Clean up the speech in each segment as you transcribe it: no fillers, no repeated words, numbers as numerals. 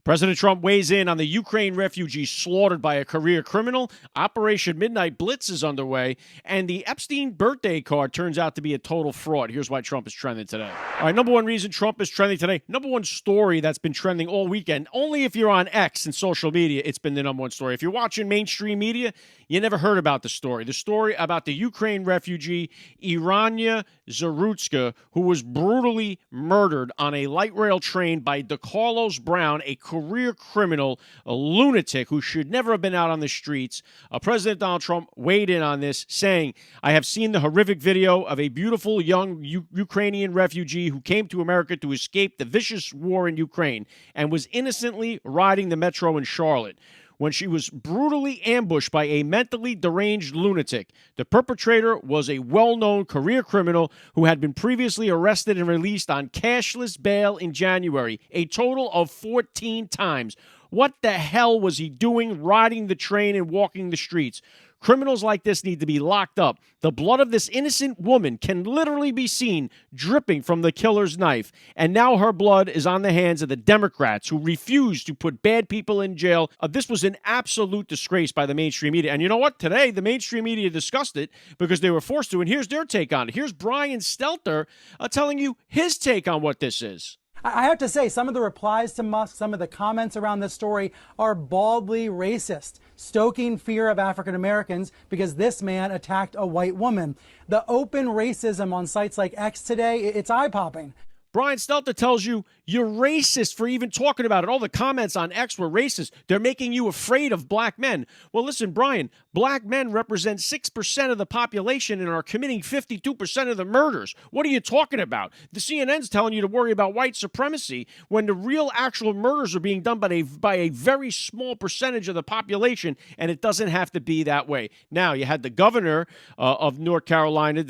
President Trump weighs in on the Ukraine refugee slaughtered by a career criminal. Operation Midnight Blitz is underway. And the Epstein birthday card turns out to be a total fraud. Here's why Trump is trending today. All right, number one reason Trump is trending today. Number one story that's been trending all weekend. Only if you're on X and social media, it's been the number one story. If you're watching mainstream media, you never heard about the story. The story about the Ukraine refugee Iryna Zarutska, who was brutally murdered on a light rail train by DeCarlos Brown, a career criminal, a lunatic who should never have been out on the streets. President Donald Trump weighed in on this, saying, I have seen the horrific video of a beautiful young Ukrainian refugee who came to America to escape the vicious war in Ukraine and was innocently riding the metro in Charlotte when she was brutally ambushed by a mentally deranged lunatic. The perpetrator was a well-known career criminal who had been previously arrested and released on cashless bail in January, a total of 14 times. What the hell was he doing riding the train and walking the streets? Criminals like this need to be locked up. The blood of this innocent woman can literally be seen dripping from the killer's knife. And now her blood is on the hands of the Democrats who refuse to put bad people in jail. This was an absolute disgrace by the mainstream media. And you know what? Today, the mainstream media discussed it because they were forced to. And here's their take on it. Here's Brian Stelter telling you his take on what this is. I have to say, some of the replies to Musk, some of the comments around this story are baldly racist, stoking fear of African Americans because this man attacked a white woman. The open racism on sites like X today, it's eye-popping. Brian Stelter tells you you're racist for even talking about it. All the comments on X were racist. They're making you afraid of black men. Well, listen, Brian, black men represent 6% of the population and are committing 52% of the murders. What are you talking about? The CNN's telling you to worry about white supremacy when the real actual murders are being done by a very small percentage of the population, and it doesn't have to be that way. Now, you had the governor of North Carolina.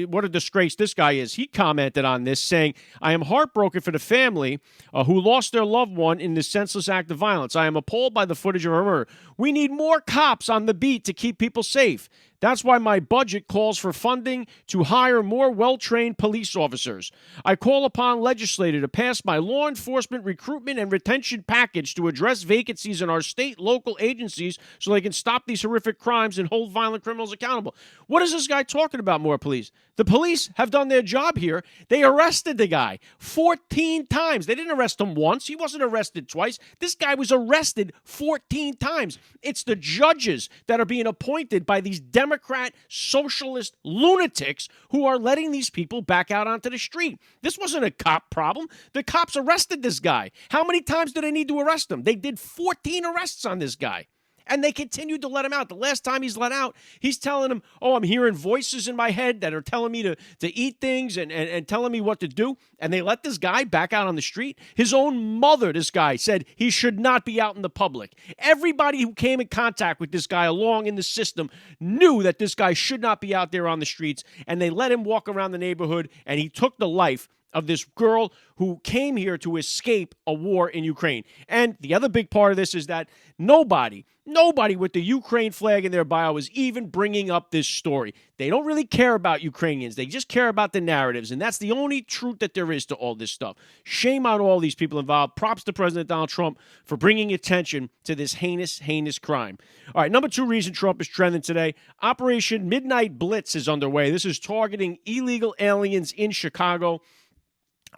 What a disgrace this guy is. He commented on this saying, I am heartbroken for the family who lost their loved one in this senseless act of violence. I am appalled by the footage of her murder. We need more cops on the beat to keep people safe. That's why my budget calls for funding to hire more well-trained police officers. I call upon legislators to pass my law enforcement recruitment and retention package to address vacancies in our state, local agencies so they can stop these horrific crimes and hold violent criminals accountable. What is this guy talking about, more police? The police have done their job here. They arrested the guy 14 times. They didn't arrest him once. He wasn't arrested twice. This guy was arrested 14 times. It's the judges that are being appointed by these Democrat socialist lunatics who are letting these people back out onto the street. This wasn't a cop problem. The cops arrested this guy. How many times do they need to arrest him? They did 14 arrests on this guy. And they continued to let him out. The last time he's let out, he's telling them, oh, I'm hearing voices in my head that are telling me to eat things and telling me what to do. And they let this guy back out on the street. His own mother, this guy, said he should not be out in the public. Everybody who came in contact with this guy along in the system knew that this guy should not be out there on the streets. And they let him walk around the neighborhood, and he took the life of this girl who came here to escape a war in Ukraine. And the other big part of this is that nobody with the Ukraine flag in their bio is even bringing up this story. They don't really care about Ukrainians. They just care about the narratives. And that's the only truth that there is to all this stuff. Shame on all these people involved. Props to President Donald Trump for bringing attention to this heinous, heinous crime. All right, number two reason Trump is trending today. Operation Midnight Blitz is underway. This is targeting illegal aliens in Chicago.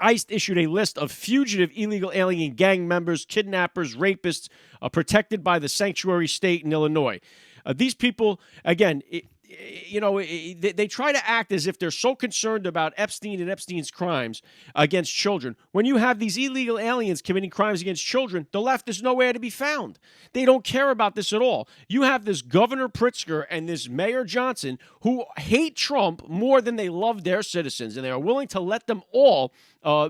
ICE issued a list of fugitive illegal alien gang members, kidnappers, rapists, protected by the sanctuary state in Illinois. These people, again, they try to act as if they're so concerned about Epstein and Epstein's crimes against children. When you have these illegal aliens committing crimes against children, the left is nowhere to be found. They don't care about this at all. You have this Governor Pritzker and this Mayor Johnson who hate Trump more than they love their citizens, and they are willing to let them all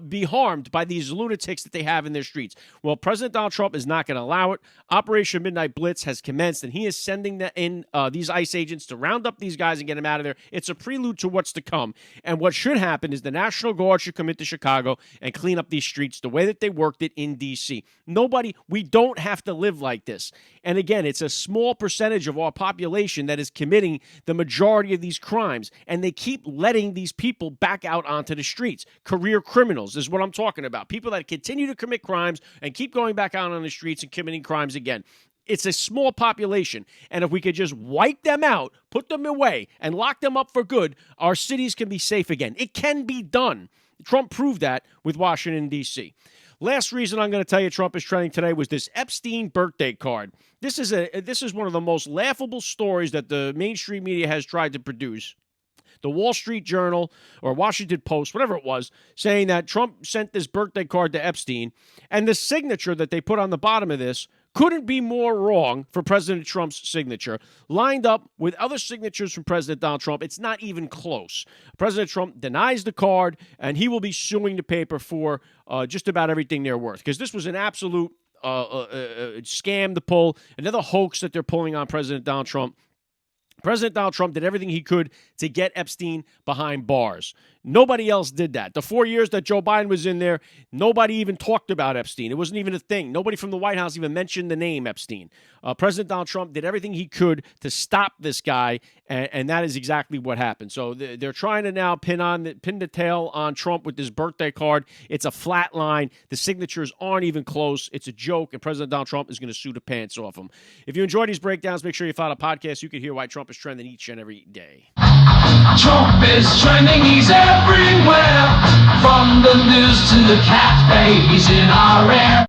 be harmed by these lunatics that they have in their streets. Well, President Donald Trump is not going to allow it. Operation Midnight Blitz has commenced, and he is sending in these ICE agents to round up these guys and get them out of there. It's a prelude to what's to come. And what should happen is the National Guard should come into Chicago and clean up these streets the way that they worked it in D.C. We don't have to live like this. And again, it's a small percentage of our population that is committing the majority of these crimes, and they keep letting these people back out onto the streets. Career criminals, criminals is what I'm talking about. People that continue to commit crimes and keep going back out on the streets and committing crimes again. It's a small population, and if we could just wipe them out, put them away, and lock them up for good, our cities can be safe again. It can be done. Trump proved that with Washington, D.C. Last reason I'm going to tell you Trump is trending today was this Epstein birthday card. This is one of the most laughable stories that the mainstream media has tried to produce. The Wall Street Journal or Washington Post, whatever it was, saying that Trump sent this birthday card to Epstein, and the signature that they put on the bottom of this couldn't be more wrong for President Trump's signature, lined up with other signatures from President Donald Trump. It's not even close. President Trump denies the card, and he will be suing the paper for just about everything they're worth, because this was an absolute scam to pull, another hoax that they're pulling on President Donald Trump. President Donald Trump did everything he could to get Epstein behind bars. Nobody else did that. The 4 years that Joe Biden was in there, nobody even talked about Epstein. It wasn't even a thing. Nobody from the White House even mentioned the name Epstein. President Donald Trump did everything he could to stop this guy, and that is exactly what happened. So they're trying to now pin the tail on Trump with this birthday card. It's a flat line. The signatures aren't even close. It's a joke, and President Donald Trump is going to sue the pants off him. If you enjoy these breakdowns, make sure you follow the podcast. You can hear why Trump is trending each and every day. Trump is trending, he's everywhere. From the news to the cat babies in our air.